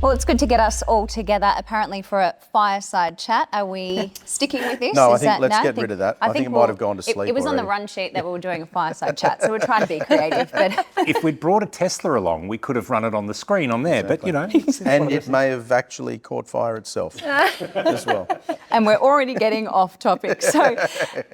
Well, it's good to get us all together, apparently, for a fireside chat. Are we sticking with this? No, I think let's get rid of that. I think it might have gone to sleep It was already. on the run sheet that we were doing a fireside chat, so we're trying to be creative. But if we'd brought a Tesla along, we could have run it on the screen on there. Exactly. But, and it may have actually caught fire itself as well. And we're already getting off topic. So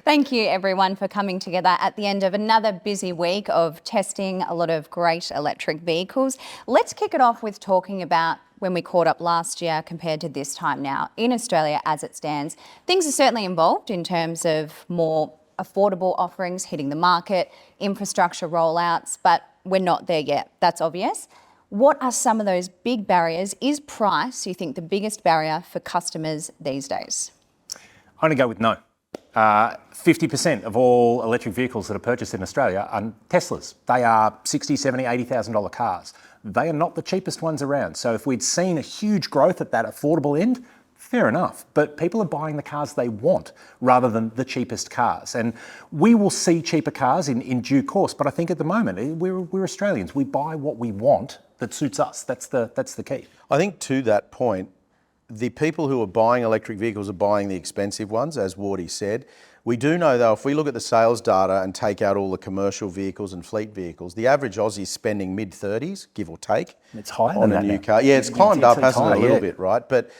thank you, everyone, for coming together at the end of another busy week of testing a lot of great electric vehicles. Let's kick it off with talking about when we caught up last year compared to this time now. In Australia, as it stands, things are certainly involved in terms of more affordable offerings hitting the market, infrastructure rollouts, but we're not there yet. That's obvious. What are some of those big barriers? Is price, you think, the biggest barrier for customers these days? I'm going to go with no. 50% of all electric vehicles that are purchased in Australia are Teslas. They are $60,000, $70,000, $80,000 cars. They are not the cheapest ones around. So if we'd seen a huge growth at that affordable end, fair enough. But people are buying the cars they want rather than the cheapest cars. And we will see cheaper cars in due course. But I think at the moment, we're Australians. We buy what we want that suits us. That's the key. I think to that point, the people who are buying electric vehicles are buying the expensive ones, as Wardy said. We do know, though, if we look at the sales data and take out all the commercial vehicles and fleet vehicles, the average Aussie is spending mid-30s, give or take. It's higher on than a that new now. car. Yeah, it's climbed up, hasn't it, a little yeah. bit, right? But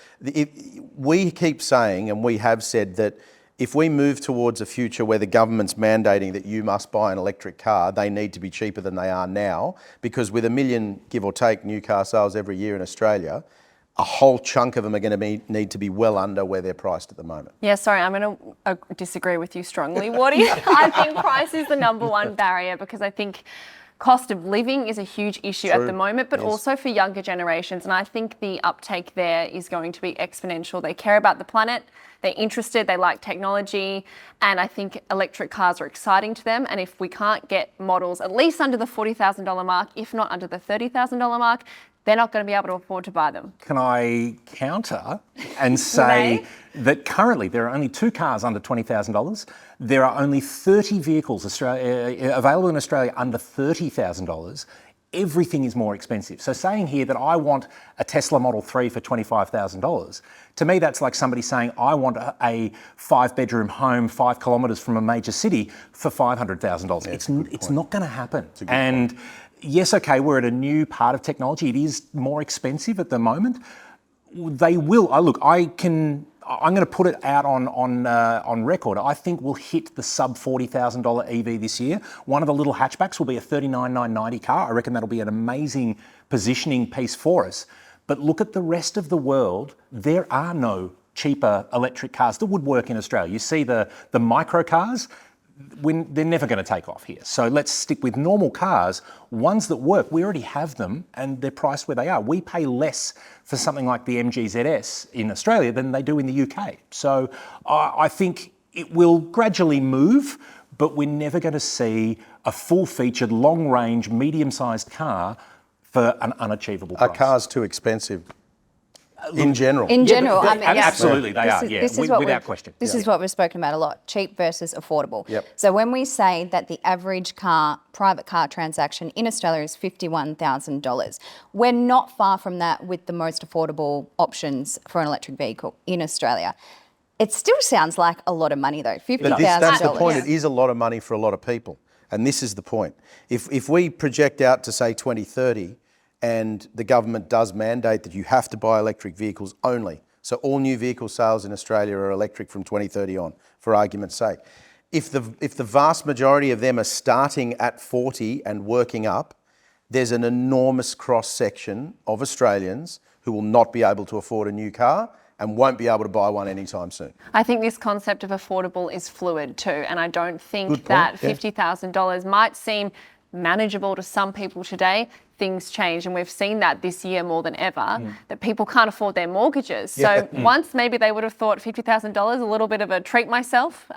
we keep saying, and we have said, that if we move towards a future where the government's mandating that you must buy an electric car, they need to be cheaper than they are now, because with 1 million, give or take, new car sales every year in Australia, a whole chunk of them are going to need to be well under where they're priced at the moment. Yeah, sorry, I'm going to disagree with you strongly, Wardy. I think price is the number one barrier because I think cost of living is a huge issue at the moment, but also for younger generations. And I think the uptake there is going to be exponential. They care about the planet, they're interested, they like technology, and I think electric cars are exciting to them. And if we can't get models at least under the $40,000 mark, if not under the $30,000 mark, they're not going to be able to afford to buy them. Can I counter and say that currently there are only 2 cars under $20,000. There are only 30 vehicles available in Australia under $30,000. Everything is more expensive. So saying here that I want a Tesla Model 3 for $25,000, to me that's like somebody saying I want a 5-bedroom home 5 kilometres from a major city for $500,000. It's not going to happen. And yes, okay, we're at a new part of technology. It is more expensive at the moment. They will. I'm going to put it out on record. I think we'll hit the sub $40,000 EV this year. One of the little hatchbacks will be a $39,990 car. I reckon that'll be an amazing positioning piece for us. But look at the rest of the world. There are no cheaper electric cars that would work in Australia. You see the micro cars. They're never going to take off here. So let's stick with normal cars, ones that work. We already have them and they're priced where they are. We pay less for something like the MG ZS in Australia than they do in the UK. So I think it will gradually move, but we're never going to see a full-featured, long-range, medium-sized car for an unachievable price. Are cars too expensive? In general. In general, I mean, absolutely, they are. Without question. This is what we've spoken about a lot: cheap versus affordable. Yep. So when we say that the average private car transaction in Australia is $51,000, we're not far from that with the most affordable options for an electric vehicle in Australia. It still sounds like a lot of money, though. $50,000. That's the point. It is a lot of money for a lot of people, and this is the point. If we project out to say 2030. And the government does mandate that you have to buy electric vehicles only. So all new vehicle sales in Australia are electric from 2030 on, for argument's sake. If the vast majority of them are starting at 40 and working up, there's an enormous cross-section of Australians who will not be able to afford a new car and won't be able to buy one anytime soon. I think this concept of affordable is fluid too, and I don't think that $50,000 might seem manageable to some people today. Things change, and we've seen that this year more than ever, that people can't afford their mortgages. So once maybe they would have thought $50,000, a little bit of a treat myself,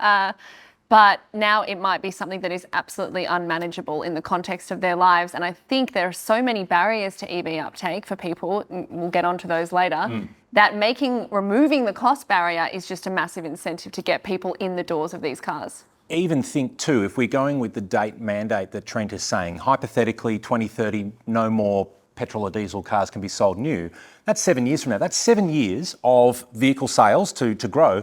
but now it might be something that is absolutely unmanageable in the context of their lives. And I think there are so many barriers to EV uptake for people, we'll get onto those later, that removing the cost barrier is just a massive incentive to get people in the doors of these cars. Even think too, if we're going with the date mandate that Trent is saying, hypothetically 2030, no more petrol or diesel cars can be sold new. That's 7 years from now. That's 7 years of vehicle sales to grow.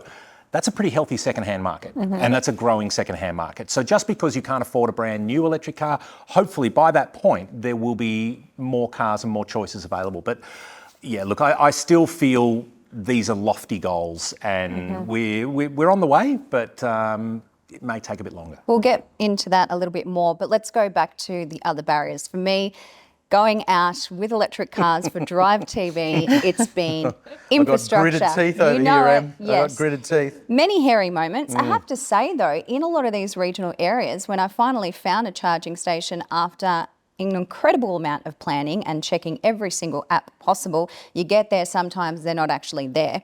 That's a pretty healthy second-hand market, and that's a growing second-hand market. So just because you can't afford a brand new electric car, hopefully by that point there will be more cars and more choices available. But yeah, look, I still feel these are lofty goals, and we're on the way, but it may take a bit longer. We'll get into that a little bit more, but let's go back to the other barriers. For me, going out with electric cars for Drive TV, it's been infrastructure. I've got gritted teeth over here, Em. Yes. I've got gritted teeth. Many hairy moments. I have to say though, in a lot of these regional areas, when I finally found a charging station after an incredible amount of planning and checking every single app possible, you get there, sometimes they're not actually there.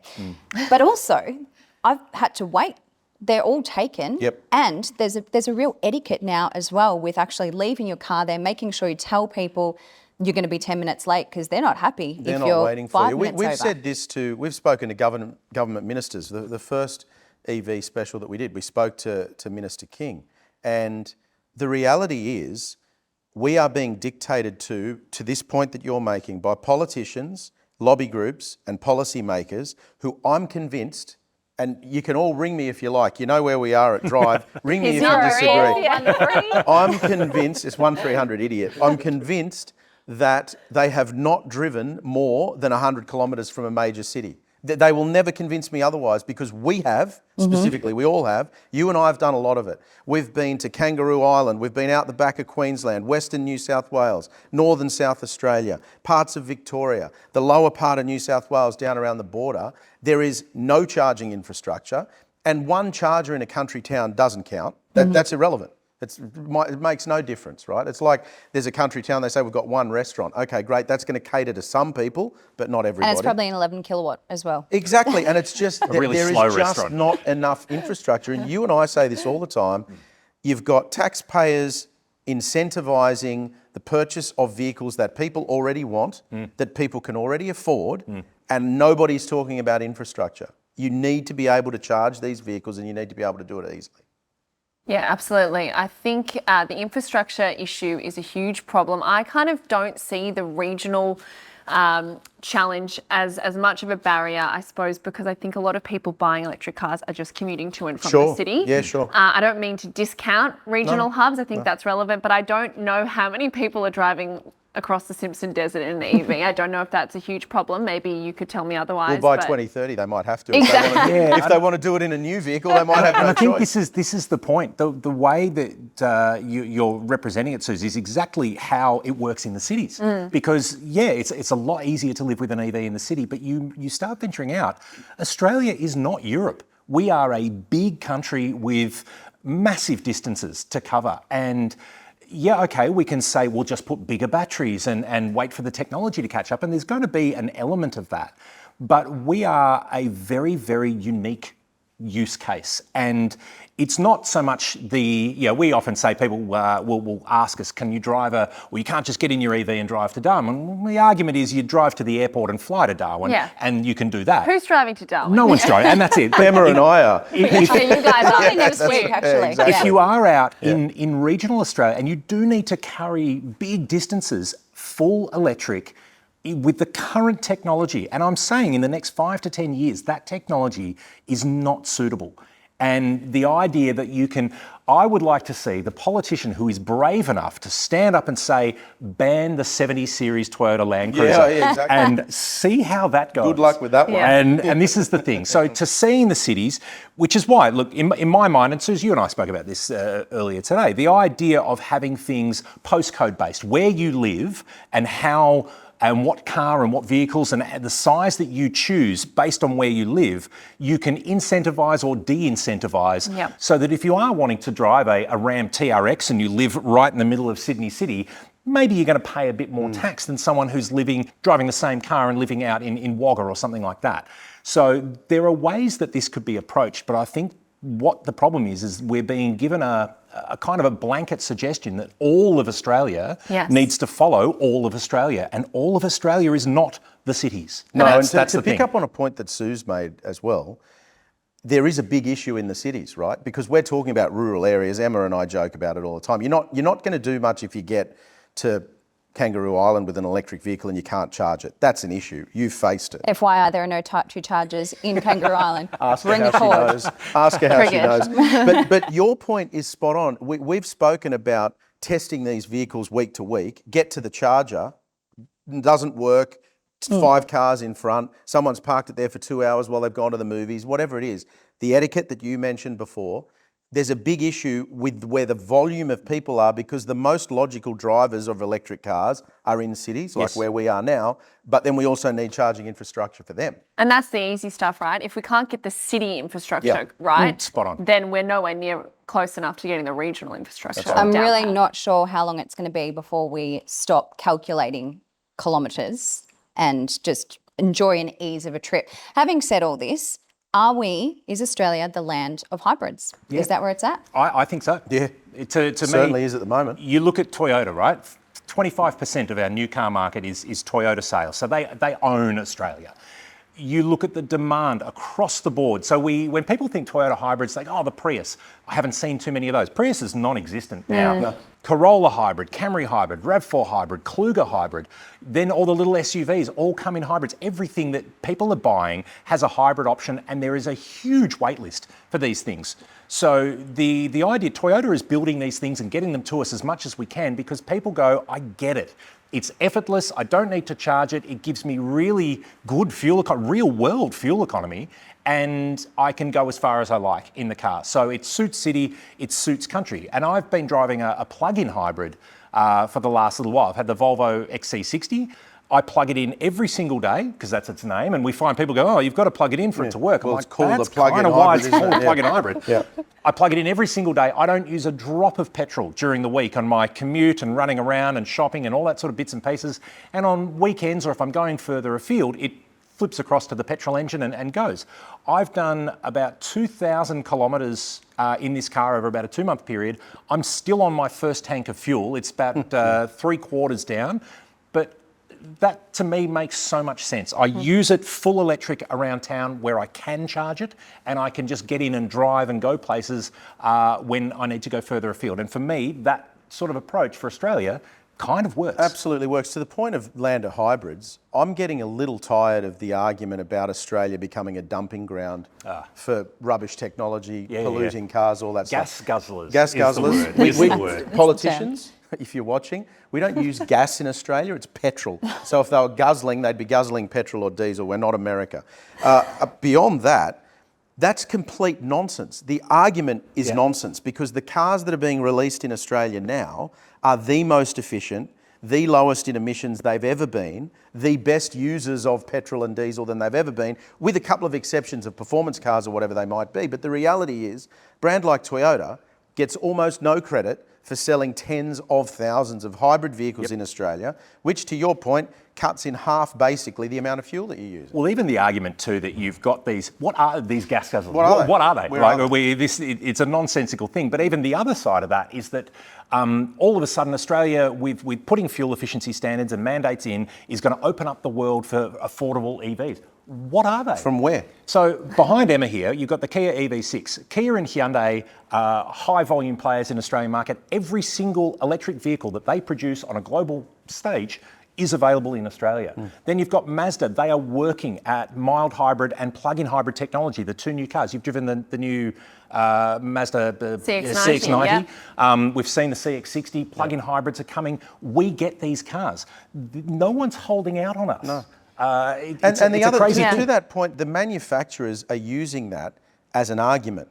But also, I've had to wait. They're all taken. Yep. And there's a real etiquette now as well with actually leaving your car there, making sure you tell people you're going to be 10 minutes late because they're not happy if you're not waiting for 5 you. minutes We've over. said this we've spoken to government ministers. The first EV special that we did, we spoke to Minister King. And the reality is we are being dictated to this point that you're making, by politicians, lobby groups and policymakers who I'm convinced, and you can all ring me if you like, you know where we are at Drive, ring me if you disagree. I'm convinced, it's 1300 idiot, I'm convinced that they have not driven more than 100 kilometres from a major city. They will never convince me otherwise, because we have, specifically, we all have. You and I have done a lot of it. We've been to Kangaroo Island, we've been out the back of Queensland, Western New South Wales, Northern South Australia, parts of Victoria, the lower part of New South Wales down around the border. There is no charging infrastructure, and one charger in a country town doesn't count. That's irrelevant. It makes no difference, right? It's like there's a country town, they say we've got one restaurant. Okay, great, that's going to cater to some people, but not everybody. And it's probably an 11 kilowatt as well. Exactly, and it's just, really there is slow just restaurant. not enough infrastructure. And you and I say this all the time. You've got taxpayers incentivising the purchase of vehicles that people already want, that people can already afford, and nobody's talking about infrastructure. You need to be able to charge these vehicles, and you need to be able to do it easily. Yeah, absolutely. I think the infrastructure issue is a huge problem. I kind of don't see the regional challenge as much of a barrier, I suppose, because I think a lot of people buying electric cars are just commuting to and from the city. Yeah, sure. I don't mean to discount regional hubs. I think that's relevant, but I don't know how many people are driving across the Simpson Desert in an EV. I don't know if that's a huge problem. Maybe you could tell me otherwise. Well, by 2030, they might have to. Exactly. If they want to do it in a new vehicle, they might have no And I think choice. this is the point. The way that you're representing it, Suze, is exactly how it works in the cities. Because, yeah, it's a lot easier to live with an EV in the city, but you start venturing out. Australia is not Europe. We are a big country with massive distances to cover. And yeah, okay, we can say we'll just put bigger batteries and wait for the technology to catch up, and there's going to be an element of that. But we are a very, very unique use case. And it's not so much we often say people will ask us, can you drive you can't just get in your EV and drive to Darwin. And the argument is you drive to the airport and fly to Darwin, and you can do that. Who's driving to Darwin? No one's driving, and that's it. Emma and I are. You guys are. Next week, actually. exactly. If you are out in regional Australia and you do need to carry big distances, full electric, with the current technology, and I'm saying in the next 5 to 10 years, that technology is not suitable. And the idea that I would like to see the politician who is brave enough to stand up and say, ban the 70 series Toyota Land Cruiser, Yeah, exactly. and see how that goes. Good luck with that one. And this is the thing. So to see in the cities, which is why, look, in my mind, and Suze, you and I spoke about this earlier today, the idea of having things postcode based, where you live and how and what car and what vehicles and the size that you choose based on where you live, you can incentivise or de-incentivise so that if you are wanting to drive a Ram TRX and you live right in the middle of Sydney City, maybe you're going to pay a bit more tax than someone who's driving the same car and living out in Wagga or something like that. So there are ways that this could be approached, but I think what the problem is we're being given a kind of a blanket suggestion that all of Australia needs to follow all of Australia, and all of Australia is not the cities. No, and that's to the pick thing. up on a point that Sue's made as well, there is a big issue in the cities, right? Because we're talking about rural areas. Emma and I joke about it all the time. You're not going to do much if you get to Kangaroo Island with an electric vehicle and you can't charge it. That's an issue. You've faced it. FYI, there are no Type 2 chargers in Kangaroo Island. Ask her Bring how the she cord. knows. Ask her how she Triggered. knows. But your point is spot on. We've spoken about testing these vehicles week to week, get to the charger, doesn't work, 5 cars in front, someone's parked it there for 2 hours while they've gone to the movies, whatever it is. The etiquette that you mentioned before, there's a big issue with where the volume of people are, because the most logical drivers of electric cars are in cities, like where we are now, but then we also need charging infrastructure for them. And that's the easy stuff, right? If we can't get the city infrastructure right, spot on. then we're nowhere near close enough to getting the regional infrastructure. I'm down really pat. not sure how long it's going to be before we stop calculating kilometres and just enjoy an ease of a trip. Having said all this, is Australia the land of hybrids? Yeah. Is that where it's at? I think so. Yeah. To Certainly me, is at the moment. You look at Toyota, right? 25% of our new car market is Toyota sales. So they own Australia. You look at the demand across the board. So when people think Toyota hybrids, they go, oh, the Prius. I haven't seen too many of those. Prius is non-existent now. No. Corolla hybrid, Camry hybrid, RAV4 hybrid, Kluger hybrid, then all the little SUVs all come in hybrids. Everything that people are buying has a hybrid option, and there is a huge wait list for these things. So the idea, Toyota is building these things and getting them to us as much as we can, because people go, I get it. It's effortless. I don't need to charge it. It gives me really good real world fuel economy, and I can go as far as I like in the car. So it suits city, it suits country. And I've been driving a plug-in hybrid for the last little while. I've had the Volvo XC60. I plug it in every single day, because that's its name, and we find people go, oh, you've got to plug it in for it to work. Well, I'm it's like, called that's a plug-in kind of why hybrid, it's called isn't a it? plug-in hybrid. Yeah. I plug it in every single day. I don't use a drop of petrol during the week on my commute and running around and shopping and all that sort of bits and pieces. And on weekends, or if I'm going further afield, it flips across to the petrol engine and goes. I've done about 2,000 kilometres in this car over about a 2-month period. I'm still on my first tank of fuel. It's about 3/4 down, but that to me makes so much sense. I use it full electric around town where I can charge it, and I can just get in and drive and go places when I need to go further afield. And for me, that sort of approach for Australia kind of works. Absolutely works. To the point of land of hybrids, I'm getting a little tired of the argument about Australia becoming a dumping ground for rubbish technology, polluting cars, all that Gas stuff. guzzlers. Gas is the guzzlers. word, is the word. Politicians, if you're watching, we don't use gas in Australia, it's petrol. So if they were guzzling, they'd be guzzling petrol or diesel. We're not America. Beyond that, that's complete nonsense. The argument is nonsense, because the cars that are being released in Australia now are the most efficient, the lowest in emissions they've ever been, the best users of petrol and diesel than they've ever been, with a couple of exceptions of performance cars or whatever they might be. But the reality is, a brand like Toyota gets almost no credit for selling tens of thousands of hybrid vehicles in Australia, which, to your point, cuts in half basically the amount of fuel that you use. Well, even the argument too that you've got these, what are these gas guzzlers? What are they? What Where are they? It's a nonsensical thing. But even the other side of that is that all of a sudden Australia, with putting fuel efficiency standards and mandates in, is going to open up the world for affordable EVs. What are they? From where? So behind Emma here, you've got the Kia EV6. Kia and Hyundai are high volume players in the Australian market. Every single electric vehicle that they produce on a global stage is available in Australia. Then you've got Mazda. They are working at mild hybrid and plug-in hybrid technology, the 2 new cars. You've driven the new Mazda CX-90. We've seen the CX-60. Plug-in hybrids are coming. We get these cars. No one's holding out on us. No. To that point, the manufacturers are using that as an argument.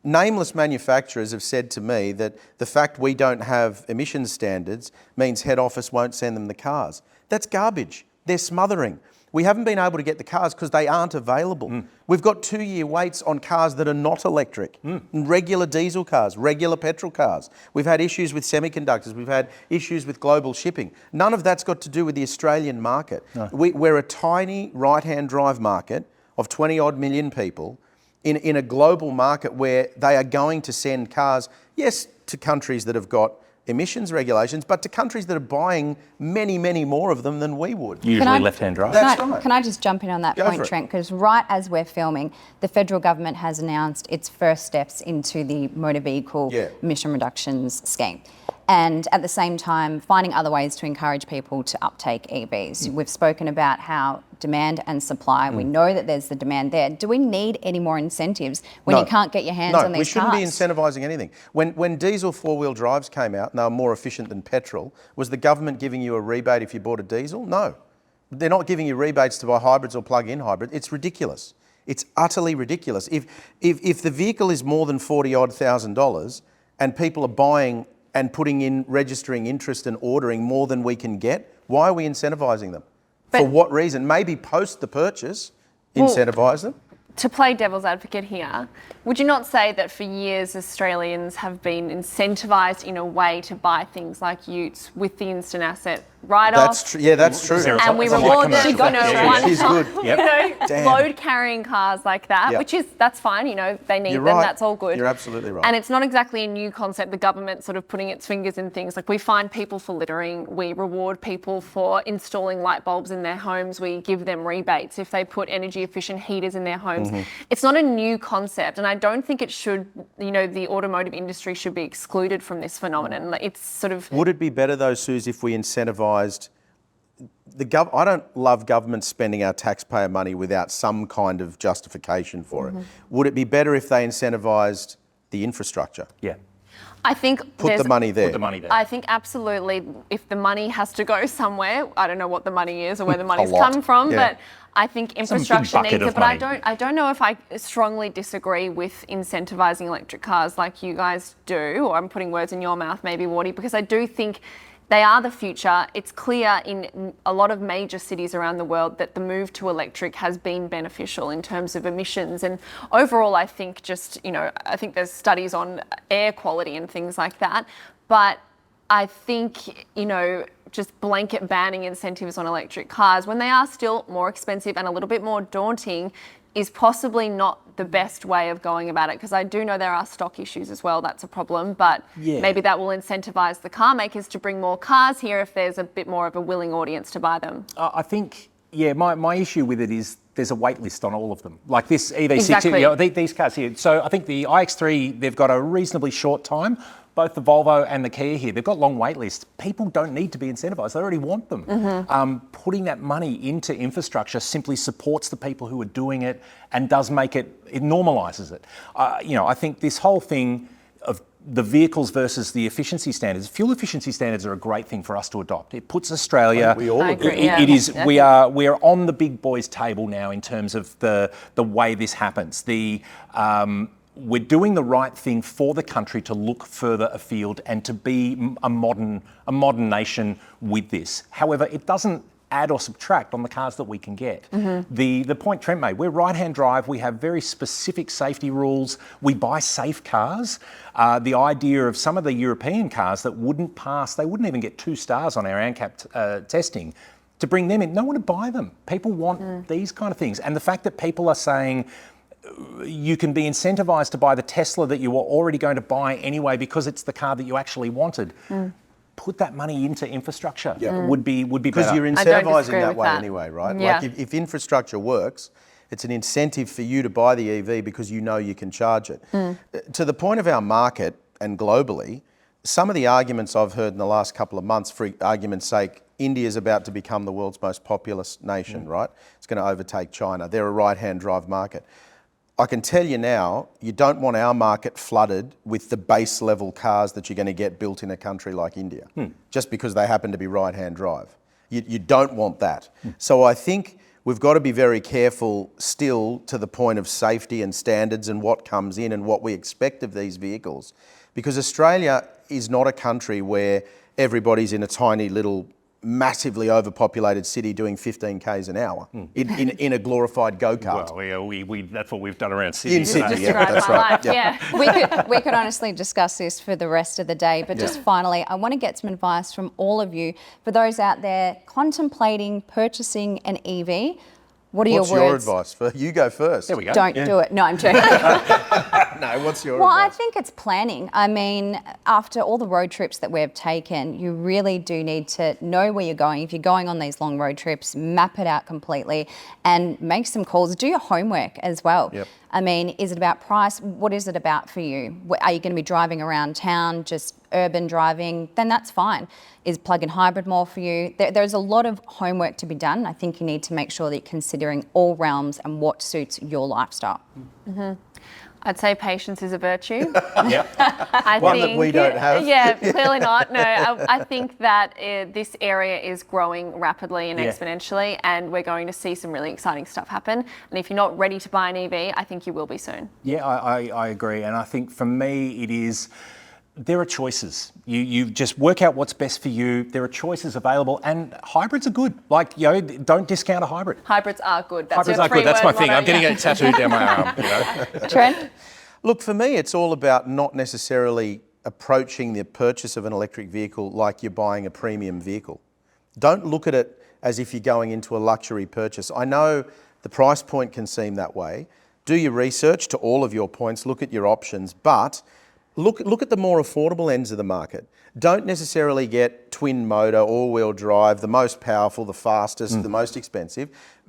Nameless manufacturers have said to me that the fact we don't have emissions standards means head office won't send them the cars. That's garbage. They're smothering. We haven't been able to get the cars because they aren't available. We've got 2-year waits on cars that are not electric. Regular diesel cars, regular petrol cars. We've had issues with semiconductors. We've had issues with global shipping. None of that's got to do with the Australian market. No. We're a tiny right-hand drive market of 20-odd million people in a global market where they are going to send cars, yes, to countries that have got emissions regulations, but to countries that are buying many, many more of them than we would. Usually left-hand drive. Can I just jump in on that point, Trent? Because right as we're filming, the federal government has announced its first steps into the motor vehicle emission reductions scheme. and at the same time finding other ways to encourage people to uptake EVs. We've spoken about how demand and supply, we know that there's the demand there. Do we need any more incentives when you can't get your hands on these cars? No, we shouldn't be incentivising anything. When diesel four-wheel drives came out and they were more efficient than petrol, was the government giving you a rebate if you bought a diesel? No. They're not giving you rebates to buy hybrids or plug-in hybrid. It's ridiculous. It's utterly ridiculous. If the vehicle is more than $40,000 and people are buying and putting in, registering interest and ordering more than we can get, why are we incentivising them? For what reason? Maybe post the purchase, incentivise them. To play devil's advocate here, would you not say that for years Australians have been incentivised in a way to buy things like utes with the instant asset write-off? That's true. Yeah, that's true. And we reward them, She's good. load carrying cars like that, which is, that's fine, they need them, that's all good. You're absolutely right. And it's not exactly a new concept, the government sort of putting its fingers in things. Like, we fine people for littering, we reward people for installing light bulbs in their homes, we give them rebates if they put energy efficient heaters in their homes. It's not a new concept, and I don't think it should, the automotive industry should be excluded from this phenomenon. It's sort of... Would it be better though, Suze, if we incentivised I don't love government spending our taxpayer money without some kind of justification for it. Would it be better if they incentivised the infrastructure? Yeah. I think Put the money there. I think absolutely, if the money has to go somewhere, I don't know what the money is or where the money's come from, but I think infrastructure needs it. But I don't know if I strongly disagree with incentivising electric cars like you guys do, or I'm putting words in your mouth maybe, Wardy, because I do think they are the future. It's clear in a lot of major cities around the world that the move to electric has been beneficial in terms of emissions. And overall, I think I think there's studies on air quality and things like that. But I think, just blanket banning incentives on electric cars when they are still more expensive and a little bit more daunting is possibly not the best way of going about it, because I do know there are stock issues as well. That's a problem, but maybe that will incentivise the car makers to bring more cars here if there's a bit more of a willing audience to buy them. I think, my issue with it is there's a wait list on all of them. Like this EV6, these cars here. So I think the iX3, they've got a reasonably short time. Both the Volvo and the Kia here, they've got long wait lists. People don't need to be incentivised. They already want them. Putting that money into infrastructure simply supports the people who are doing it and does make it normalises it. I think this whole thing of the vehicles versus the efficiency standards, fuel efficiency standards are a great thing for us to adopt. It puts Australia... We all agree. It is. We are on the big boys' table now in terms of the way this happens. We're doing the right thing for the country to look further afield and to be a modern nation with this. However, it doesn't add or subtract on the cars that we can get. The point Trent made, we're right-hand drive, we have very specific safety rules, we buy safe cars. The idea of some of the European cars that wouldn't pass, they wouldn't even get 2 stars on our ANCAP testing, to bring them in, no one would buy them. People want these kind of things. And the fact that people are saying, you can be incentivised to buy the Tesla that you were already going to buy anyway because it's the car that you actually wanted. Put that money into infrastructure would be better. Because you're incentivising that way anyway, right? Yeah. Like if infrastructure works, it's an incentive for you to buy the EV because you know you can charge it. To the point of our market and globally, some of the arguments I've heard in the last couple of months, for argument's sake, India is about to become the world's most populous nation, right? It's going to overtake China. They're a right-hand drive market. I can tell you now, you don't want our market flooded with the base level cars that you're going to get built in a country like India, just because they happen to be right-hand drive. You don't want that. So I think we've got to be very careful still to the point of safety and standards and what comes in and what we expect of these vehicles. Because Australia is not a country where everybody's in a tiny little massively overpopulated city doing 15 k's an hour in a glorified go-kart. Well, that's what we've done around Sydney. In Sydney, that's right. We could honestly discuss this for the rest of the day, but just finally, I want to get some advice from all of you for those out there contemplating purchasing an EV. What are your words? What's your advice? You go first. There we go. Don't do it. No, I'm joking. No, what's your Well, advice? I think it's planning. I mean, after all the road trips that we've taken, you really do need to know where you're going. If you're going on these long road trips, map it out completely and make some calls. Do your homework as well. I mean, is it about price? What is it about for you? Are you going to be driving around town, just urban driving? Then that's fine. Is plug-in hybrid more for you? There's a lot of homework to be done. I think you need to make sure that you're considering all realms and what suits your lifestyle. I'd say patience is a virtue. One that we don't have. Yeah, clearly not. No, I think that this area is growing rapidly and exponentially, and we're going to see some really exciting stuff happen. And if you're not ready to buy an EV, I think you will be soon. Yeah, I agree. And I think for me, it is, there are choices. You just work out what's best for you. There are choices available, and hybrids are good. Like, don't discount a hybrid. Hybrids are good. That's Hybrids your are good. That's my three-word thing. motto, I'm getting yeah. it tattooed down my arm. Trent? Look, for me, it's all about not necessarily approaching the purchase of an electric vehicle like you're buying a premium vehicle. Don't look at it as if you're going into a luxury purchase. I know the price point can seem that way. Do your research to all of your points, look at your options, but look at the more affordable ends of the market. Don't necessarily get twin motor, all-wheel drive, the most powerful, the fastest, the most expensive.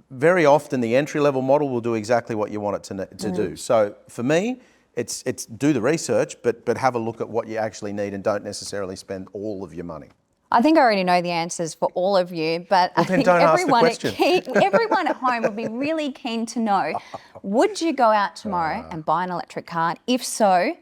Very often the entry-level model will do exactly what you want it to do. So for me, it's do the research, but have a look at what you actually need and don't necessarily spend all of your money. I think I already know the answers for all of you, but I think don't ask the question. everyone at home would be really keen to know, would you go out tomorrow and buy an electric car? If so,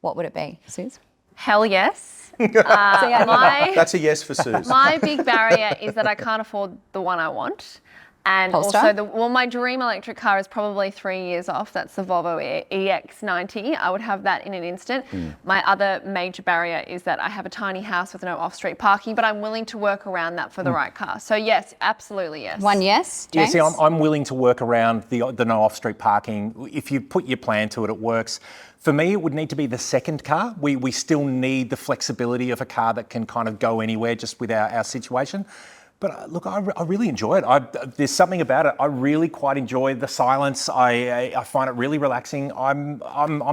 what would it be, Suze? Hell yes. That's a yes for Suze. My big barrier is that I can't afford the one I want. And Polestar? also, my dream electric car is probably 3 years off. That's the Volvo EX90. I would have that in an instant. My other major barrier is that I have a tiny house with no off-street parking, but I'm willing to work around that for the right car. So yes, absolutely yes. One yes, Yeah, James? see, I'm willing to work around the no off-street parking. If you put your plan to it, it works. For me, it would need to be the second car. We still need the flexibility of a car that can kind of go anywhere just with our situation. But look, I really enjoy it. There's something about it. I really quite enjoy the silence. I find it really relaxing. I'm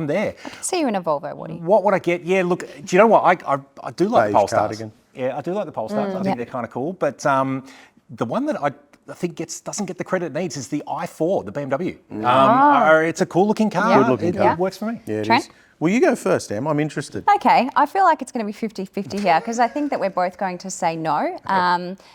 there. I can see you in a Volvo, Woody. What would I get? Yeah, look, do you know what? I do like the Beige Polestars. cardigan. Yeah, I do like the Polestars. I think they're kind of cool. But the one that I think doesn't get the credit it needs is the i4, the BMW. It's a cool looking car. Good looking car. It works for me. Yeah, it Trent? is. Well, you go first, Em. I'm interested. Okay, I feel like it's going to be 50-50 here because I think that we're both going to say no.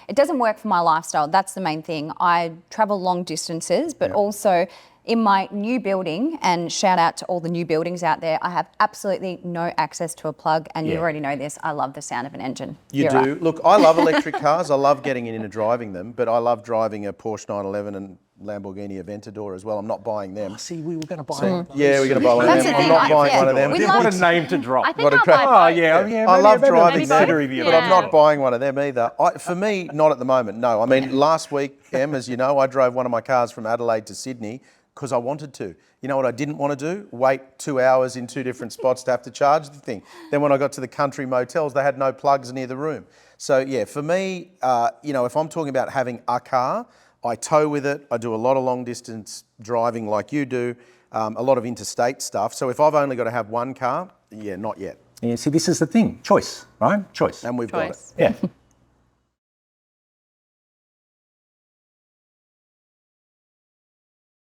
It doesn't work for my lifestyle. That's the main thing. I travel long distances, but also in my new building, and shout out to all the new buildings out there, I have absolutely no access to a plug, and you already know this. I love the sound of an engine. You do. Look, I love electric cars. I love getting in and driving them, but I love driving a Porsche 911 and Lamborghini Aventador as well. I'm not buying them. See, we were going to buy one. Yeah, we're going to buy one of That's them. the I'm thing, not buying one of them. We'd love What a name to drop. I think What a I'll crap. buy Oh, both. yeah. I love driving maybe them, both. but I'm Yeah. not buying one of them either. For me, not at the moment, no. I mean, last week, Em, as you know, I drove one of my cars from Adelaide to Sydney because I wanted to. You know what I didn't want to do? Wait 2 hours in two different spots to have to charge the thing. Then when I got to the country motels, they had no plugs near the room. So yeah, for me, if I'm talking about having a car, I tow with it. I do a lot of long distance driving like you do, a lot of interstate stuff. So if I've only got to have one car, yeah, not yet. Yeah, see, this is the thing. Choice, right? Choice. And we've got it. Choice. Yeah.